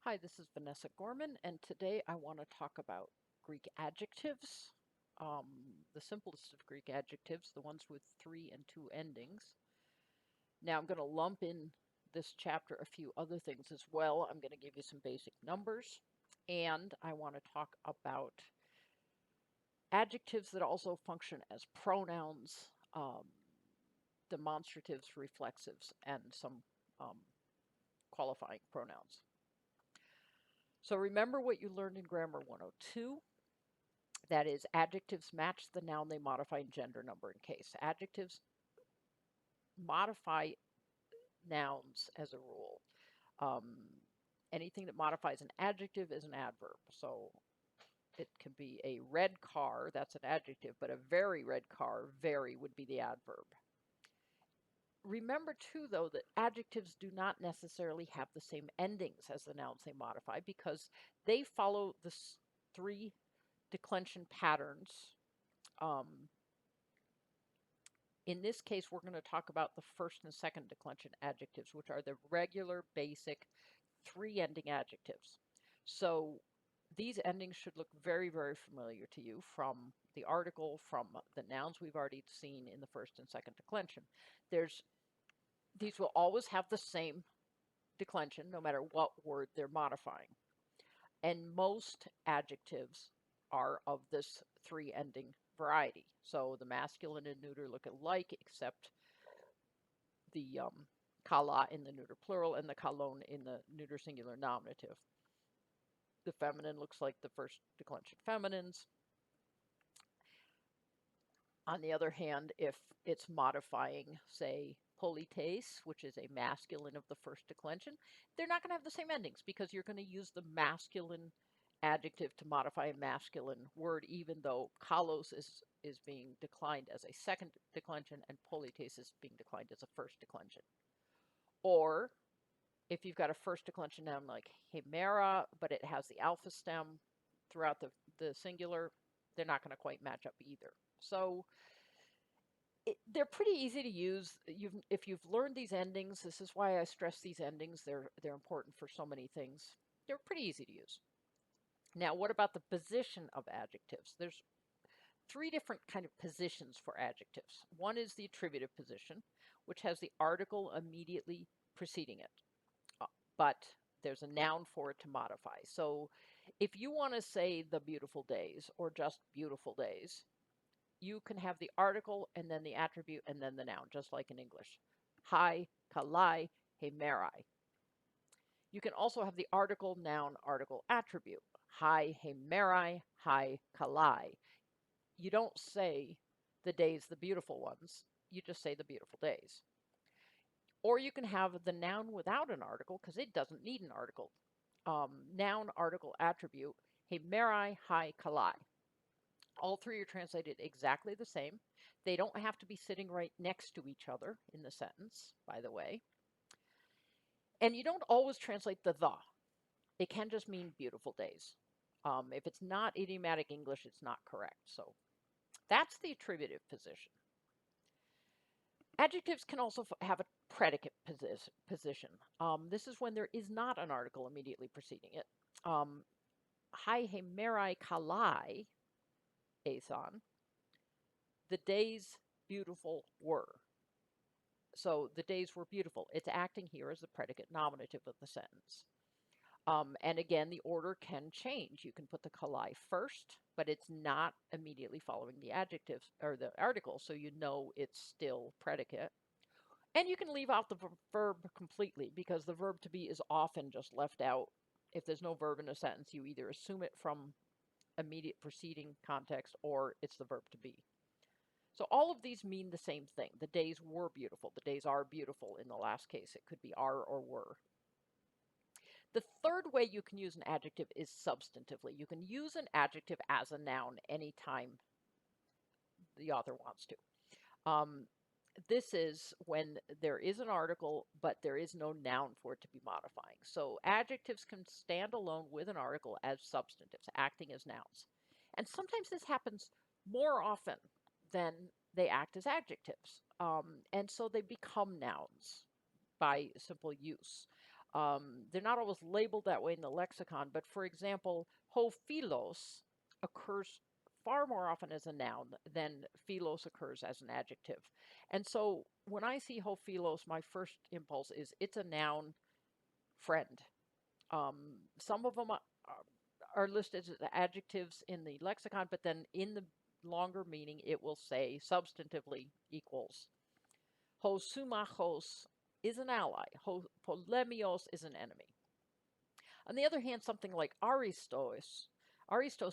Hi, this is Vanessa Gorman, and today I want to talk about Greek adjectives, the simplest of Greek adjectives, the ones with 3 and 2 endings. Now I'm going to lump in this chapter a few other things as well. I'm going to give you some basic numbers, and I want to talk about adjectives that also function as pronouns, demonstratives, reflexives, and some qualifying pronouns. So remember what you learned in Grammar 102. That is, adjectives match the noun they modify in gender, number, and case. Adjectives modify nouns as a rule. Anything that modifies an adjective is an adverb. So it can be a red car, that's an adjective, but a very red car, very would be the adverb. Remember, too, though, that adjectives do not necessarily have the same endings as the nouns they modify because they follow the 3 declension patterns. In this case, we're going to talk about the first and second declension adjectives, which are the regular, basic, 3-ending adjectives. So these endings should look very, very familiar to you from the article, from the nouns we've already seen in the first and second declension. These will always have the same declension, no matter what word they're modifying. And most adjectives are of this 3-ending variety. So the masculine and neuter look alike, except the kala in the neuter plural and the kalon in the neuter singular nominative. The feminine looks like the first declension feminines. On the other hand, if it's modifying, say, polites, which is a masculine of the first declension, they're not going to have the same endings because you're going to use the masculine adjective to modify a masculine word, even though kalos is being declined as a second declension and polites is being declined as a first declension. Or if you've got a first declension noun like hemera, but it has the alpha stem throughout the singular, they're not going to quite match up either. So they're pretty easy to use. If you've learned these endings, this is why I stress these endings. They're important for so many things. They're pretty easy to use. Now, what about the position of adjectives? There's 3 different kind of positions for adjectives. One is the attributive position, which has the article immediately preceding it, but there's a noun for it to modify. So if you want to say the beautiful days or just beautiful days, you can have the article and then the attribute and then the noun, just like in English. Hai, kalai, hemerai. You can also have the article, noun, article, attribute. Hai, hemerai, hai, kalai. You don't say the days, the beautiful ones. You just say the beautiful days. Or you can have the noun without an article because it doesn't need an article. Noun, article, attribute, hemerai, hai, kalai. All 3 are translated exactly the same. They don't have to be sitting right next to each other in the sentence, by the way. And you don't always translate the. It can just mean beautiful days. If it's not idiomatic English, it's not correct. So that's the attributive position. Adjectives can also have a predicate position. This is when there is not an article immediately preceding it. Hai hemerai kalai, esan. The days beautiful were. So the days were beautiful. It's acting here as the predicate nominative of the sentence. And again, the order can change. You can put the kalai first, but it's not immediately following the adjective or the article, so you know it's still predicate. And you can leave out the verb completely because the verb to be is often just left out. If there's no verb in a sentence, you either assume it from immediate preceding context or it's the verb to be. So all of these mean the same thing. The days were beautiful. The days are beautiful in the last case. It could be are or were. The third way you can use an adjective is substantively. You can use an adjective as a noun anytime the author wants to. This is when there is an article, but there is no noun for it to be modifying. So adjectives can stand alone with an article as substantives, acting as nouns. And sometimes this happens more often than they act as adjectives. And so they become nouns by simple use. They're not always labeled that way in the lexicon, but for example, hophilos occurs far more often as a noun than philos occurs as an adjective. And so when I see hophilos, my first impulse is it's a noun, friend. Some of them are listed as adjectives in the lexicon, but then in the longer meaning, it will say substantively equals. Hosumachos is an ally. Polemios is an enemy. On the other hand, something like aristos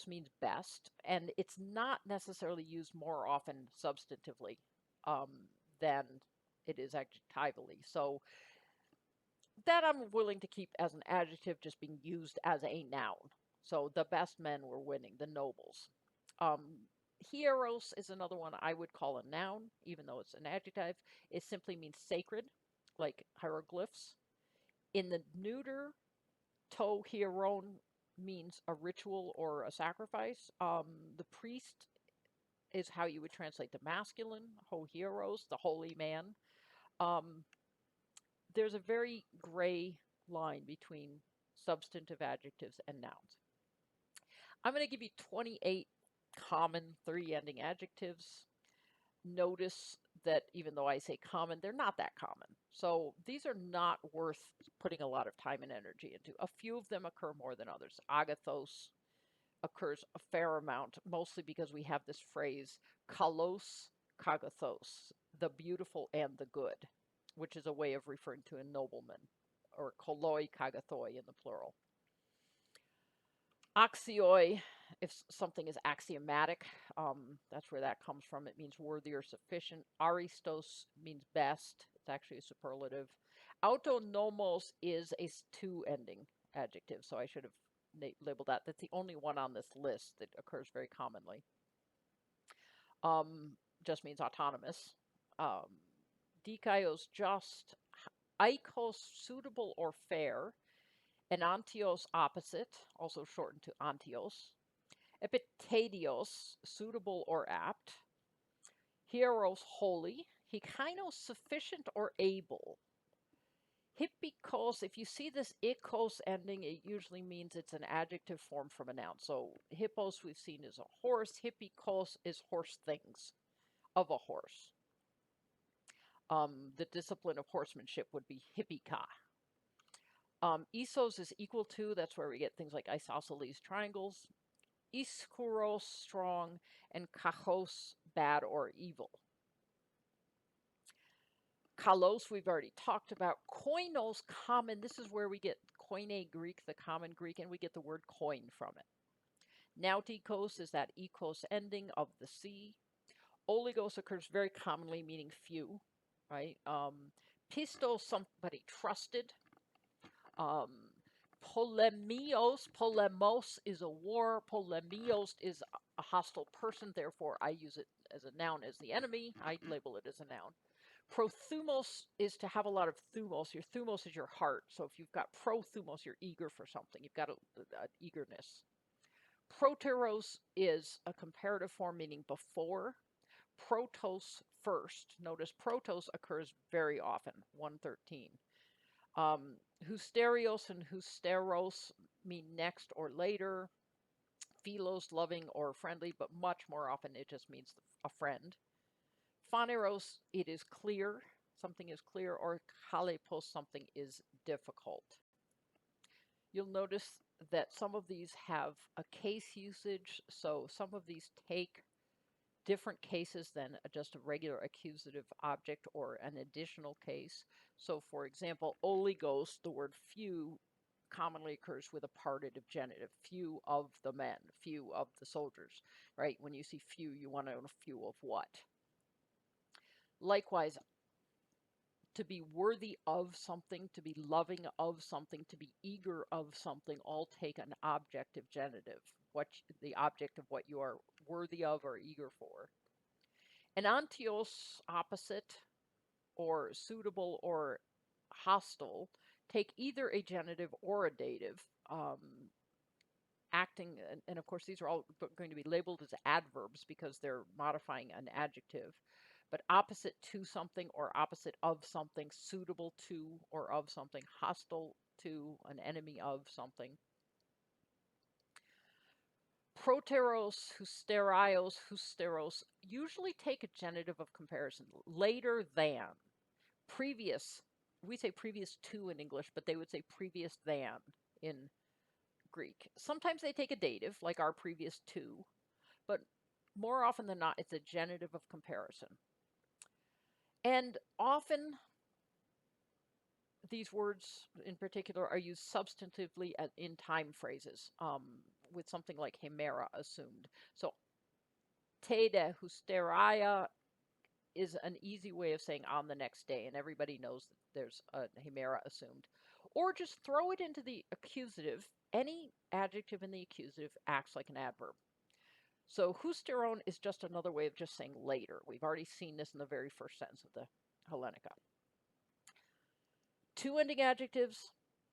means best, and it's not necessarily used more often substantively um, than it is adjectively. So that I'm willing to keep as an adjective, just being used as a noun. So the best men were winning, the nobles. Um, Hieros is another one I would call a noun, even though it's an adjective. It simply means sacred, like hieroglyphs. In the neuter, to hieron means a ritual or a sacrifice. The priest is how you would translate the masculine, ho hieros, the holy man. Um, there's a very gray line between substantive adjectives and nouns. I'm going to give you 28 common three-ending adjectives. Notice that even though I say common, they're not that common. So these are not worth putting a lot of time and energy into. A few of them occur more than others. Agathos occurs a fair amount, mostly because we have this phrase, kalos kagathos, the beautiful and the good, which is a way of referring to a nobleman, or koloi kagathoi in the plural. Axioi, if something is axiomatic, that's where that comes from. It means worthy or sufficient. Aristos means best. It's actually a superlative. Autonomos is a two-ending adjective, so I should have labeled that. That's the only one on this list that occurs very commonly. Just means autonomous. Dikaios, just. Aikos, suitable or fair. Enantios, opposite, also shortened to antios. Epitadios, suitable or apt. Hieros, holy. Hikainos, sufficient or able. Hippikos, if you see this ikos ending, it usually means it's an adjective formed from a noun. So hippos we've seen is a horse. Hippikos is horse things, of a horse. The discipline of horsemanship would be hippika. Isos is equal to, that's where we get things like isosceles triangles. Iskouros, strong, and kachos, bad or evil. Kalos, we've already talked about. Koinos, common. This is where we get Koine Greek, the common Greek, and we get the word coin from it. Nautikos is that ekos ending of the sea. Oligos occurs very commonly, meaning few, right? Pistos, somebody trusted. Polemos is a war. Polemios is a hostile person. Therefore, I use it as a noun as the enemy. I label it as a noun. Prothumos is to have a lot of thumos. Your thumos is your heart. So if you've got prothumos, you're eager for something. You've got an eagerness. Proteros is a comparative form meaning before. Protos, first. Notice protos occurs very often, 113. Hysterios and hysteros mean next or later. Philos, loving or friendly, but much more often it just means a friend. Phaneros, it is clear, something is clear, or kalepos, something is difficult. You'll notice that some of these have a case usage, so some of these take different cases than just a regular accusative object or an additional case. So for example, oligos, the word few, commonly occurs with a partitive genitive. Few of the men, few of the soldiers, right? When you see few, you want to know few of what. Likewise, to be worthy of something, to be loving of something, to be eager of something, all take an objective genitive, the object of what you are worthy of or eager for. Enantios, opposite, or suitable, or hostile, take either a genitive or a dative, acting, and of course these are all going to be labeled as adverbs because they're modifying an adjective, but opposite to something or opposite of something, suitable to or of something, hostile to, an enemy of something. Proteros, hysterios, hysteros usually take a genitive of comparison. Later than. Previous. We say previous to in English, but they would say previous than in Greek. Sometimes they take a dative, like our previous to, but more often than not, it's a genitive of comparison. And often these words in particular are used substantively in time phrases, with something like hemera assumed. So te de hysteria is an easy way of saying on the next day, and everybody knows that there's a hemera assumed. Or just throw it into the accusative. Any adjective in the accusative acts like an adverb. So hysteron is just another way of just saying later. We've already seen this in the very first sentence of the Hellenica. Two ending adjectives,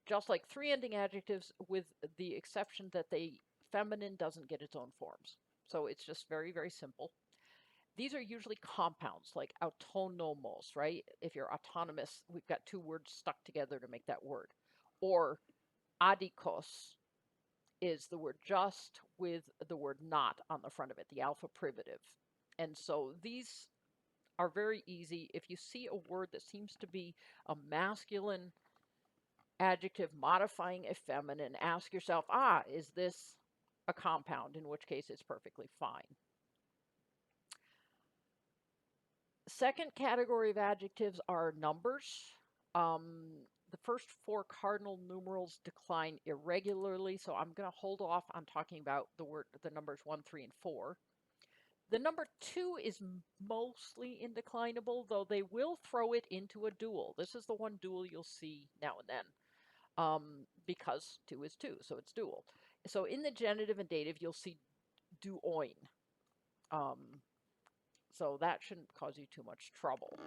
just like three ending adjectives, with the exception that the feminine doesn't get its own forms. So it's just very, very simple. These are usually compounds, like autonomos, right? If you're autonomous, we've got two words stuck together to make that word. Or adikos is the word just with the word not on the front of it, the alpha privative. And so these are very easy. If you see a word that seems to be a masculine adjective modifying a feminine, ask yourself, is this a compound? In which case it's perfectly fine. Second category of adjectives are numbers. The first four cardinal numerals decline irregularly, so I'm going to hold off on talking about the numbers 1, 3, and 4. The number 2 is mostly indeclinable, though they will throw it into a dual. This is the one dual you'll see now and then, because 2 is 2, so it's dual. So in the genitive and dative, you'll see duoin. So that shouldn't cause you too much trouble.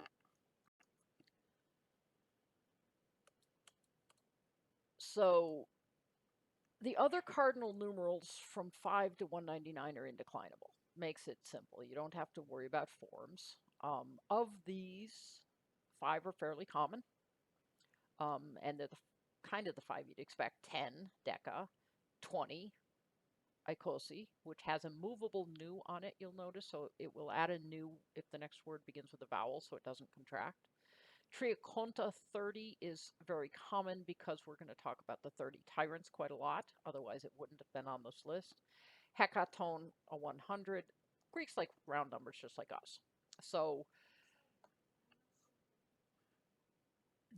So the other cardinal numerals from 5 to 199 are indeclinable. Makes it simple. You don't have to worry about forms. Of these, 5 are fairly common. And they're kind of the 5 you'd expect. 10, deca, 20, ikosi, which has a movable nu on it, you'll notice. So it will add a nu if the next word begins with a vowel, so it doesn't contract. Triaconta 30 is very common because we're going to talk about the 30 tyrants quite a lot. Otherwise, it wouldn't have been on this list. Hekaton, a 100. Greeks like round numbers just like us. So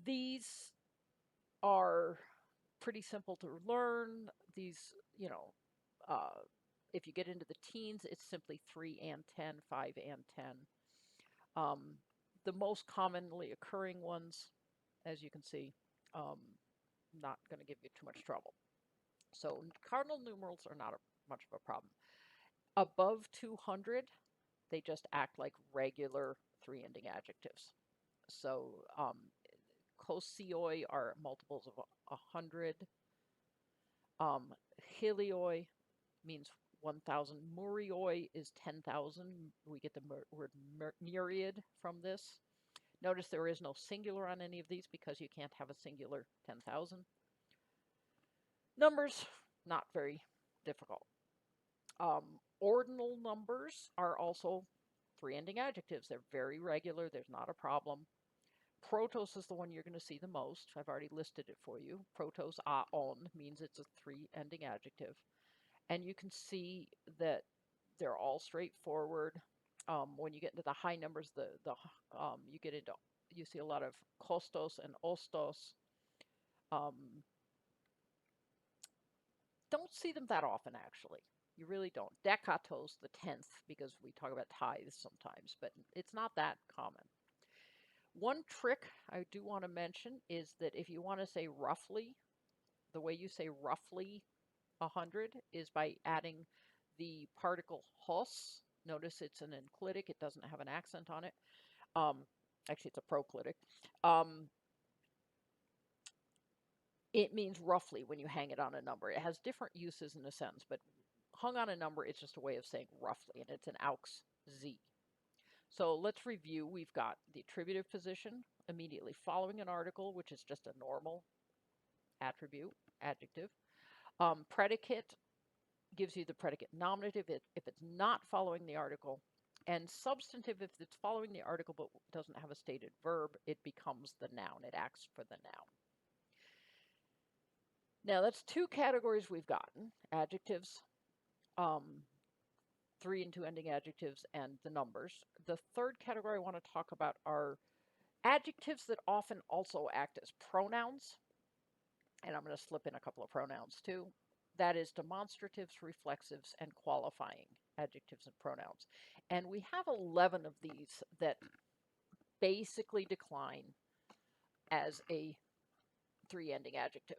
these are pretty simple to learn. These, if you get into the teens, it's simply 3 and 10, 5 and 10. The most commonly occurring ones, as you can see, not going to give you too much trouble. So cardinal numerals are not much of a problem. Above 200, they just act like regular 3-ending adjectives. So kosioi are multiples of 100. Helioi means 1,000. Murioi is 10,000. We get the word myriad from this. Notice there is no singular on any of these because you can't have a singular 10,000. Numbers, not very difficult. Ordinal numbers are also 3-ending adjectives. They're very regular. There's not a problem. Protos is the one you're going to see the most. I've already listed it for you. Protos aon means it's a 3-ending adjective. And you can see that they're all straightforward. When you get into the high numbers, you see a lot of kostos and ostos. Don't see them that often, actually. You really don't. Dekatos, the 10th, because we talk about tithes sometimes, but it's not that common. One trick I do want to mention is that if you want to say roughly, the way you say roughly 100 is by adding the particle hos. Notice it's an enclitic. It doesn't have an accent on it. Actually, it's a proclitic. It means roughly when you hang it on a number. It has different uses in a sentence, but hung on a number, it's just a way of saying roughly, and it's an aux z. So let's review. We've got the attributive position immediately following an article, which is just a normal attribute, adjective. Predicate gives you the predicate nominative if it's not following the article. And substantive, if it's following the article but doesn't have a stated verb, it becomes the noun. It acts for the noun. Now, that's two categories we've gotten. Adjectives, 3 and 2 ending adjectives, and the numbers. The third category I want to talk about are adjectives that often also act as pronouns. And I'm going to slip in a couple of pronouns too. That is demonstratives, reflexives, and qualifying adjectives and pronouns. And we have 11 of these that basically decline as a 3 ending adjective.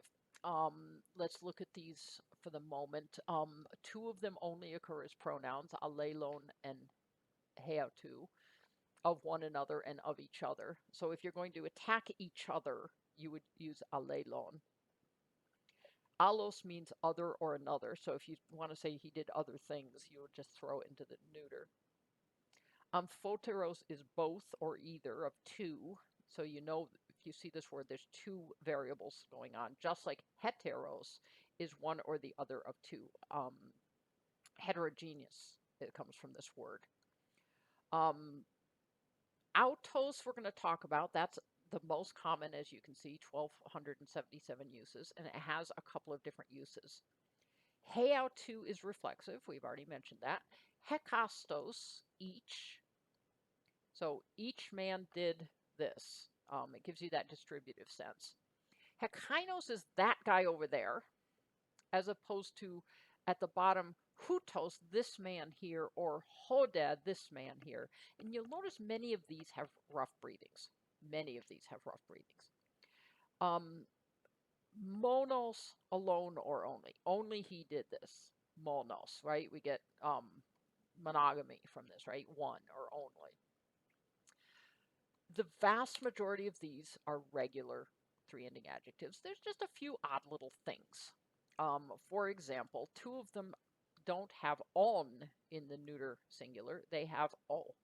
Let's look at these for the moment. 2 of them only occur as pronouns, alelon and heautu, of one another and of each other. So if you're going to attack each other, you would use alelon. Allos means other or another. So if you want to say he did other things, you would just throw it into the neuter. Photeros is both or either of 2. So you know if you see this word, there's 2 variables going on, just like heteros is one or the other of 2. Heterogeneous, it comes from this word. Autos we're going to talk about. That's the most common, as you can see, 1,277 uses, and it has a couple of different uses. Heautu is reflexive. We've already mentioned that. Hekastos, each. So each man did this. It gives you that distributive sense. Hekainos is that guy over there, as opposed to at the bottom, hutos, this man here, or hoda, this man here. And you'll notice many of these have rough breathings. Many of these have rough breathings. Monos, alone or only. Only he did this. Monos, right? We get monogamy from this, right? One or only. The vast majority of these are regular 3 ending adjectives. There's just a few odd little things. For example, 2 of them don't have on in the neuter singular. They have o.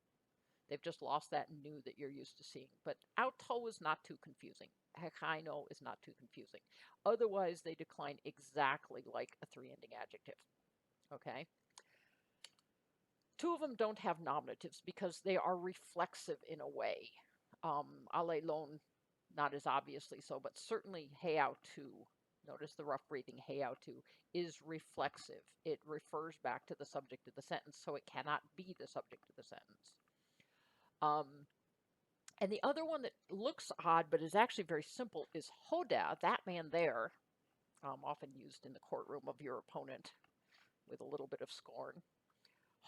They've just lost that nu that you're used to seeing. But auto is not too confusing. Hekaino is not too confusing. Otherwise, they decline exactly like a 3 ending adjective. Okay? 2 of them don't have nominatives because they are reflexive in a way. Alelon, not as obviously so, but certainly heautu. Notice the rough breathing heautu is reflexive. It refers back to the subject of the sentence, so it cannot be the subject of the sentence. And the other one that looks odd but is actually very simple is hoda, that man there, often used in the courtroom of your opponent with a little bit of scorn.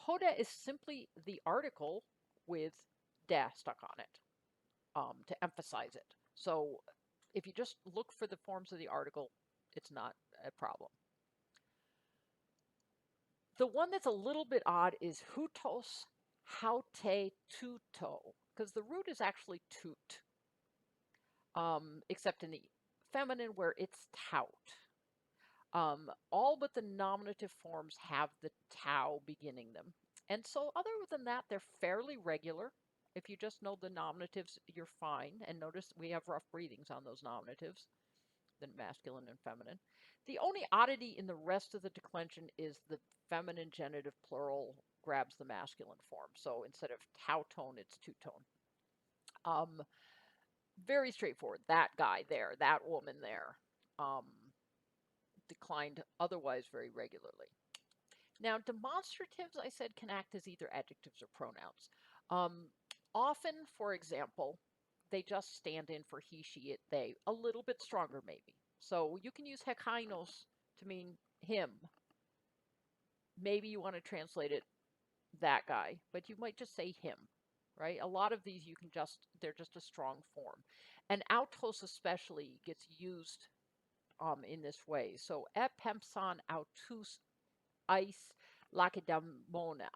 Hoda is simply the article with da stuck on it to emphasize it. So if you just look for the forms of the article, it's not a problem. The one that's a little bit odd is hutos, haute, tuto, because the root is actually toot, except in the feminine where it's tout. All but the nominative forms have the tau beginning them. And so other than that, they're fairly regular. If you just know the nominatives, you're fine. And notice we have rough breathings on those nominatives, the masculine and feminine. The only oddity in the rest of the declension is the feminine genitive plural grabs the masculine form. So instead of tautone, it's two-tone. Very straightforward. That guy there, that woman there, declined otherwise very regularly. Now, demonstratives, I said, can act as either adjectives or pronouns. Often, for example, they just stand in for he, she, it, they, a little bit stronger maybe. So you can use hekainos to mean him. Maybe you want to translate it that guy, but you might just say him, right? A lot of these you can just, they're just a strong form. And autos especially gets used in this way. So epempson autus eis lacedaemona.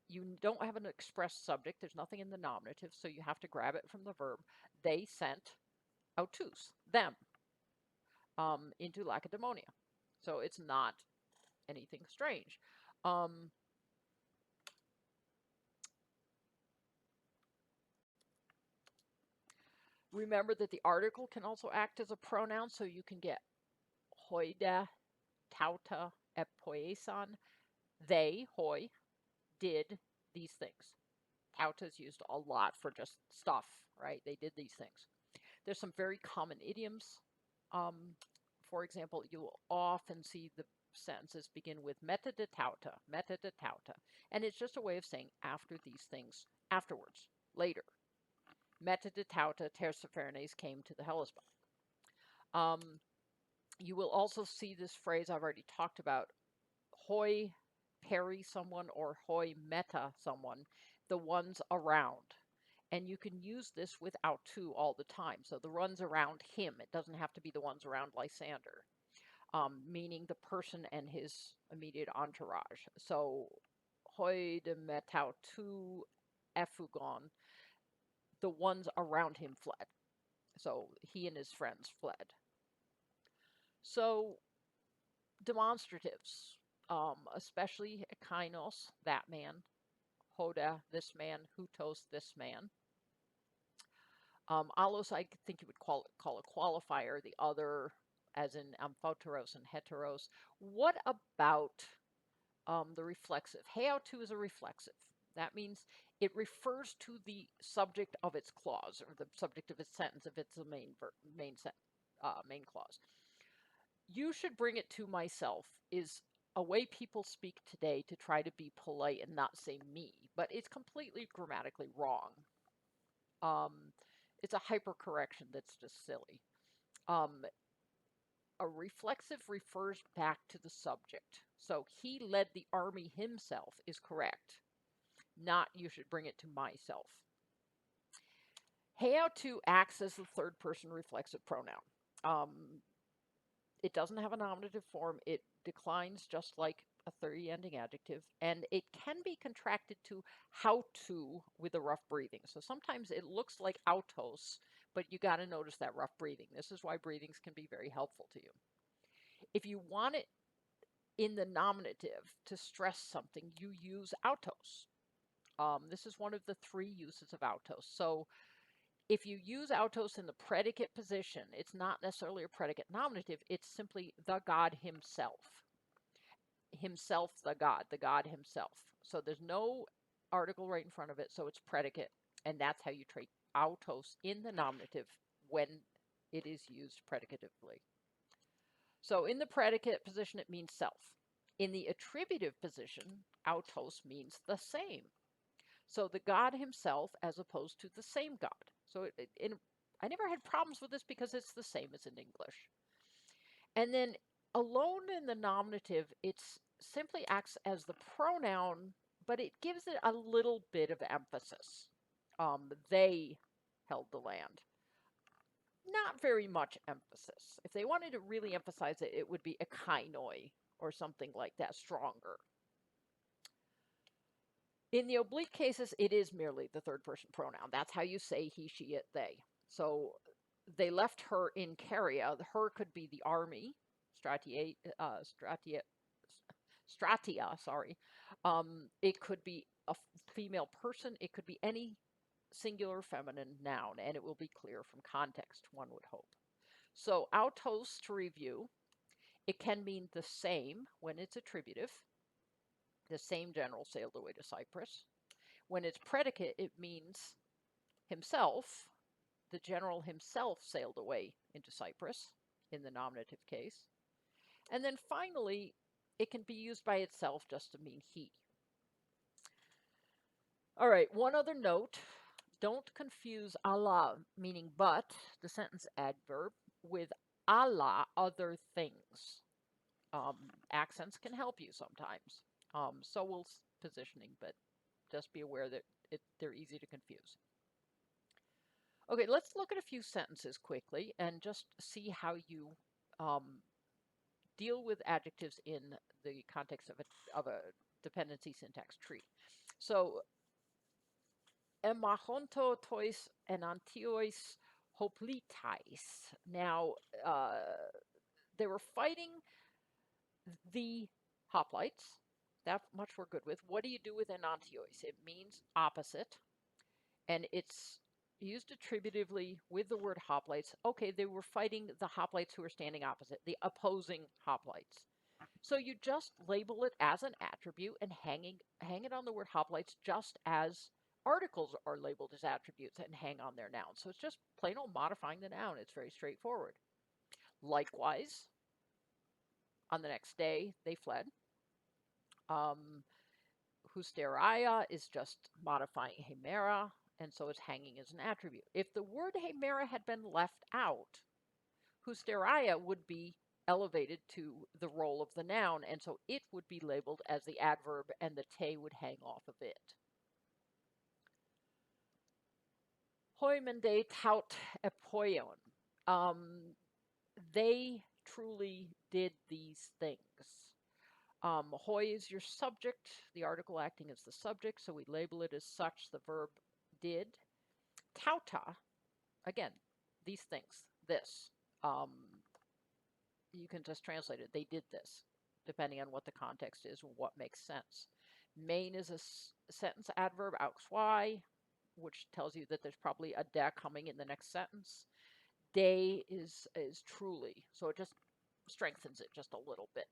You don't have an express subject. There's nothing in the nominative, so you have to grab it from the verb. They sent autus, them, into Lacedaemonia. So it's not anything strange. Remember that the article can also act as a pronoun, so you can get hoida, tauta, epoiesan. They, hoi, did these things. Tauta is used a lot for just stuff, right? They did these things. There's some very common idioms. For example, you will often see the sentences begin with meta de tauta, and it's just a way of saying after these things, afterwards, later. Meta de tauta, Tissaphernes came to the Hellespont. You will also see this phrase I've already talked about, hoi parry someone or hoi meta someone, the ones around. And you can use this without to all the time. So the ones around him, it doesn't have to be the ones around Lysander, meaning the person and his immediate entourage. So hoi de metau tu efugon, the ones around him fled. So he and his friends fled. So demonstratives, especially kainos, that man, hoda, this man, hutos, this man. Allos, I think you would call a qualifier, the other, as in amphoteros and heteros. What about the reflexive? Heautu is a reflexive. That means it refers to the subject of its clause, or the subject of its sentence if it's the main clause. You should bring it to myself is a way people speak today to try to be polite and not say me, but it's completely grammatically wrong. It's a hypercorrection that's just silly. A reflexive refers back to the subject. So he led the army himself is correct, not you should bring it to myself. Heautu acts as the third person reflexive pronoun. It doesn't have a nominative form. It declines just like a 30 ending adjective, and it can be contracted to how to with a rough breathing. So sometimes it looks like autos, but you got to notice that rough breathing. This is why breathings can be very helpful to you. If you want it in the nominative to stress something, you use autos. This is one of the 3 uses of autos. So if you use autos in the predicate position, it's not necessarily a predicate nominative, it's simply the God himself. Himself, the God himself. So there's no article right in front of it, so it's predicate, and that's how you treat autos in the nominative when it is used predicatively. So in the predicate position, it means self. In the attributive position, autos means the same. So the God himself as opposed to the same God. So I never had problems with this because it's the same as in English. And then alone in the nominative, it simply acts as the pronoun, but it gives it a little bit of emphasis. They held the land. Not very much emphasis. If they wanted to really emphasize it, it would be a kainoi or something like that, stronger. In the oblique cases, it is merely the third person pronoun. That's how you say he, she, it, they. So they left her in Caria. Her could be the army, stratia, sorry. It could be a female person. It could be any singular feminine noun, and it will be clear from context, one would hope. So autos, to review, it can mean the same when it's attributive. The same general sailed away to Cyprus. When it's predicate, it means himself. The general himself sailed away into Cyprus in the nominative case. And then finally, it can be used by itself just to mean he. All right, one other note. Don't confuse Allah, meaning but, the sentence adverb, with Allah, other things. Accents can help you sometimes. So will positioning, but just be aware that they're easy to confuse. Okay, let's look at a few sentences quickly and just see how you deal with adjectives in the context of a dependency syntax tree. So, emachonto tois enantiois hoplitais. Now, they were fighting the hoplites. That much we're good with. What do you do with enantiois? It means opposite, and it's Used attributively with the word hoplites. Okay, they were fighting the hoplites who are standing opposite, the opposing hoplites. So you just label it as an attribute and hang it on the word hoplites just as articles are labeled as attributes and hang on their nouns. So it's just plain old modifying the noun. It's very straightforward. Likewise, on the next day, they fled. Hysteria is just modifying hemera, and so it's hanging as an attribute. If the word hemera had been left out, hysteria would be elevated to the role of the noun, and so it would be labeled as the adverb, and the te would hang off of it. Hoimende taut epoion. They truly did these things. Hoi is your subject, the article acting as the subject, so we label it as such. The verb did. Tauta, again, these things, this. You can just translate it. They did this, depending on what the context is, what makes sense. Main is a sentence adverb, aux, which tells you that there's probably a de coming in the next sentence. Day is truly, so it just strengthens it just a little bit.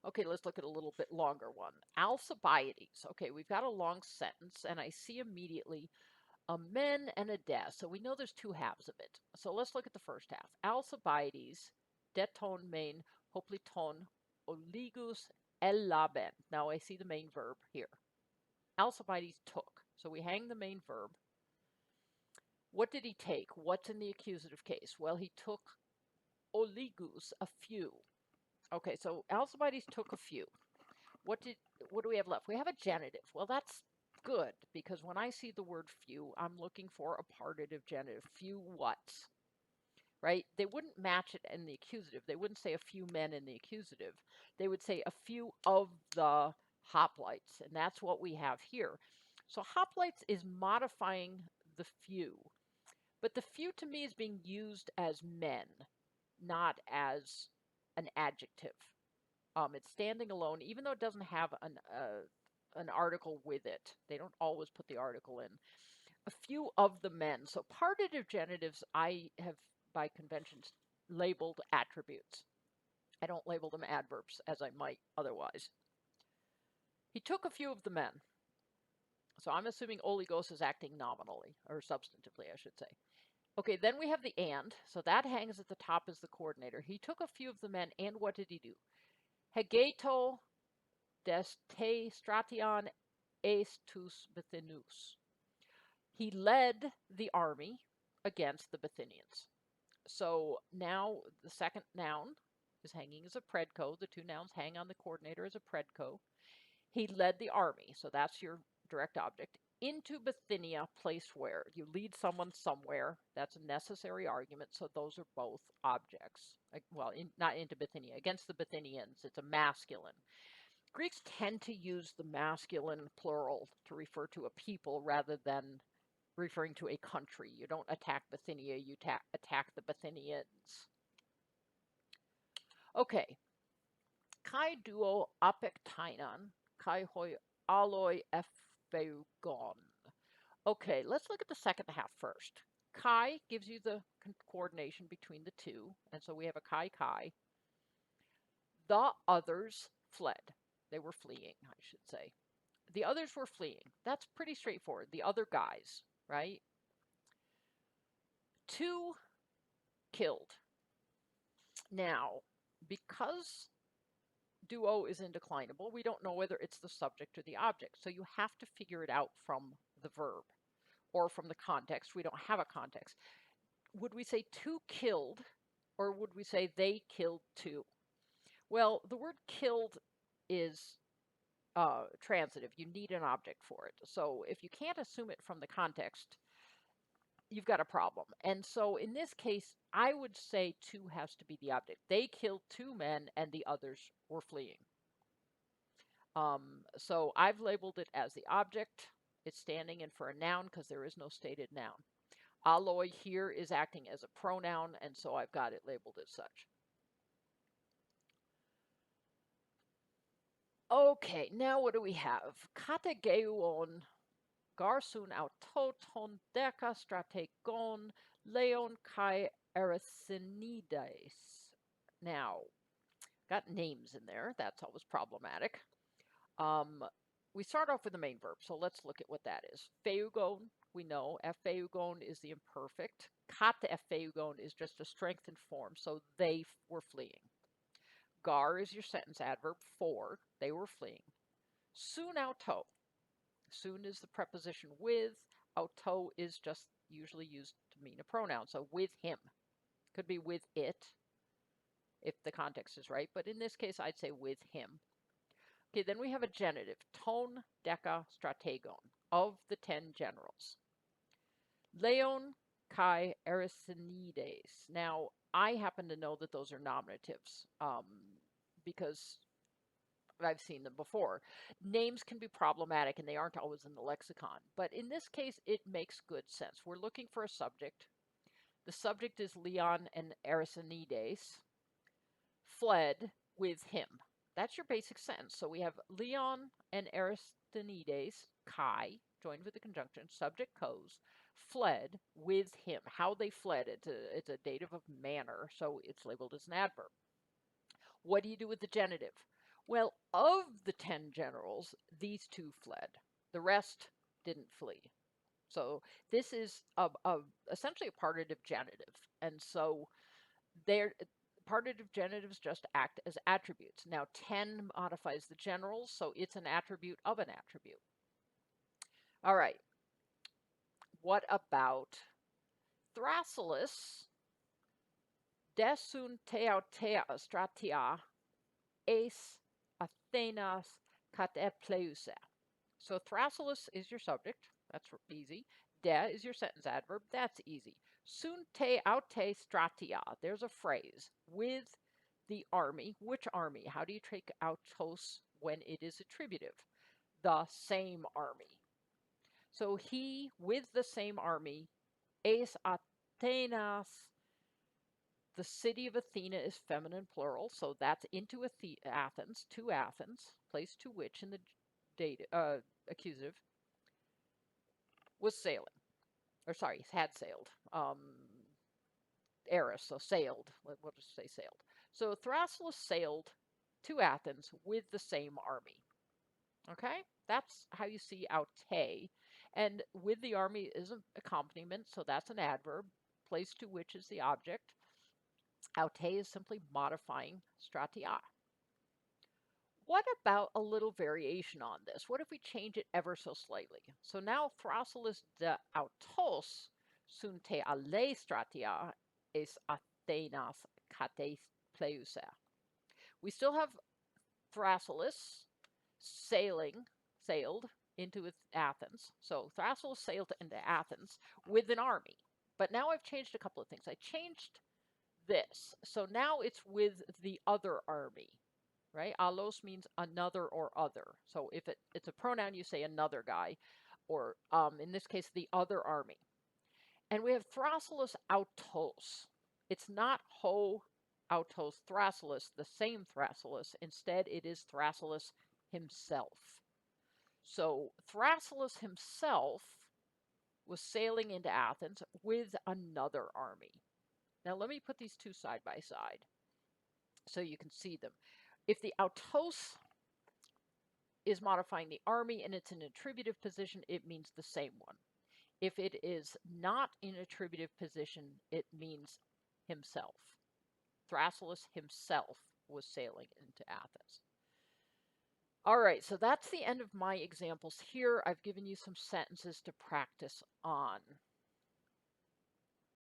Okay, let's look at a little bit longer one. Alcibiades. Okay, we've got a long sentence, and I see immediately a men and a des. So we know there's two halves of it. So let's look at the first half. Alcibiades, deton main, hopliton, oligus elaben. Now I see the main verb here. Alcibiades took. So we hang the main verb. What did he take? What's in the accusative case? Well, he took oligus, a few. Okay, so Alcibiades took a few. What do we have left? We have a genitive. Well, that's good, because when I see the word few, I'm looking for a partitive genitive. Few whats, right? They wouldn't match it in the accusative. They wouldn't say a few men in the accusative. They would say a few of the hoplites, and that's what we have here. So hoplites is modifying the few, but the few to me is being used as men, not as an adjective. It's standing alone, even though it doesn't have an article with it. They don't always put the article in. A few of the men. So partitive genitives I have, by conventions, labeled attributes. I don't label them adverbs, as I might otherwise. He took a few of the men. So I'm assuming oligos is acting nominally, or substantively, I should say. Okay, then we have the and. So that hangs at the top as the coordinator. He took a few of the men, and what did he do? Hegeto des te stration estus Bithynius. He led the army against the Bithynians. So now the second noun is hanging as a predco. The two nouns hang on the coordinator as a predco. He led the army, so that's your direct object, into Bithynia, place where. You lead someone somewhere. That's a necessary argument, so those are both objects. Well, not into Bithynia. Against the Bithynians, it's a masculine. Greeks tend to use the masculine plural to refer to a people rather than referring to a country. You don't attack Bithynia, you attack the Bithynians. Okay. Kai duo apektainan, kai hoi aloi epheugon. Okay, let's look at the second half first. Kai gives you the coordination between the two, and so we have a kai. The others fled. They were fleeing, I should say. The others were fleeing. That's pretty straightforward. The other guys, right? Two killed. Now, because duo is indeclinable, we don't know whether it's the subject or the object. So you have to figure it out from the verb or from the context. We don't have a context. Would we say two killed, or would we say they killed two? Well, the word killed is transitive. You need an object for it. So if you can't assume it from the context, you've got a problem. And so in this case, I would say two has to be the object. They killed two men and the others were fleeing. So I've labeled it as the object. It's standing in for a noun because there is no stated noun. Aloi here is acting as a pronoun, and so I've got it labeled as such. Okay, now what do we have? Kata geuon Garsun auto ton deca strategon leon kai Erycinides. Now, got names in there. That's always problematic. Um, we start off with the main verb, so let's look at what that is. Feugon, we know. Feugon is the imperfect. Kata feugon is just a strengthened form, so they were fleeing. Gar is your sentence adverb for, they were fleeing. Soon auto. Soon is the preposition with. Auto is just usually used to mean a pronoun, so with him. Could be with it if the context is right, but in this case, I'd say with him. Okay, then we have a genitive, ton deca strategon, of the 10 generals. Leon kai Erycinides. Now, I happen to know that those are nominatives because I've seen them before. Names can be problematic and they aren't always in the lexicon, but in this case, it makes good sense. We're looking for a subject. The subject is Leon and Erycinides fled with him. That's your basic sentence. So we have Leon and Erycinides, Kai, joined with the conjunction, subject goes, fled with him. How they fled, it's a dative of manner, so it's labeled as an adverb. What do you do with the genitive? Well, of the 10 generals, these two fled. The rest didn't flee. So this is essentially a partitive genitive. And so partitive genitives just act as attributes. Now 10 modifies the generals, so it's an attribute of an attribute. All right. What about drassilis? Desun teautea stratia es Athenas katepleusa. So drassilis is your subject. That's easy. De is your sentence adverb. That's easy. Sun te aute stratia. There's a phrase. With the army. Which army? How do you take autos when it is attributive? The same army. So he with the same army. Es Athenas. The city of Athena is feminine plural, so that's into Athens, to Athens, place to which in the accusative was sailing, or sorry, had sailed. Eris, so sailed. We'll just say sailed. So Thrasyllus sailed to Athens with the same army. Okay, that's how you see aute. And with the army is an accompaniment, so that's an adverb. Place to which is the object. Aute is simply modifying stratia. What about a little variation on this? What if we change it ever so slightly? So now Thrasyllus de autos sunt te alle stratia es Athenas kate pleusa. We still have Thrasyllus sailed into Athens. So Thrasyllus sailed into Athens with an army. But now I've changed a couple of things. I changed this. So now it's with the other army, right? Allos means another or other. So if it's a pronoun, you say another guy, or in this case, the other army. And we have Thrasyllus autos. It's not ho autos Thrasyllus, the same Thrasyllus. Instead, it is Thrasyllus himself. So Thrasyllus himself was sailing into Athens with another army. Now let me put these two side by side so you can see them. If the autos is modifying the army and it's in attributive position, it means the same one. If it is not in attributive position, it means himself. Thrasyllus himself was sailing into Athens. All right, so that's the end of my examples here. I've given you some sentences to practice on.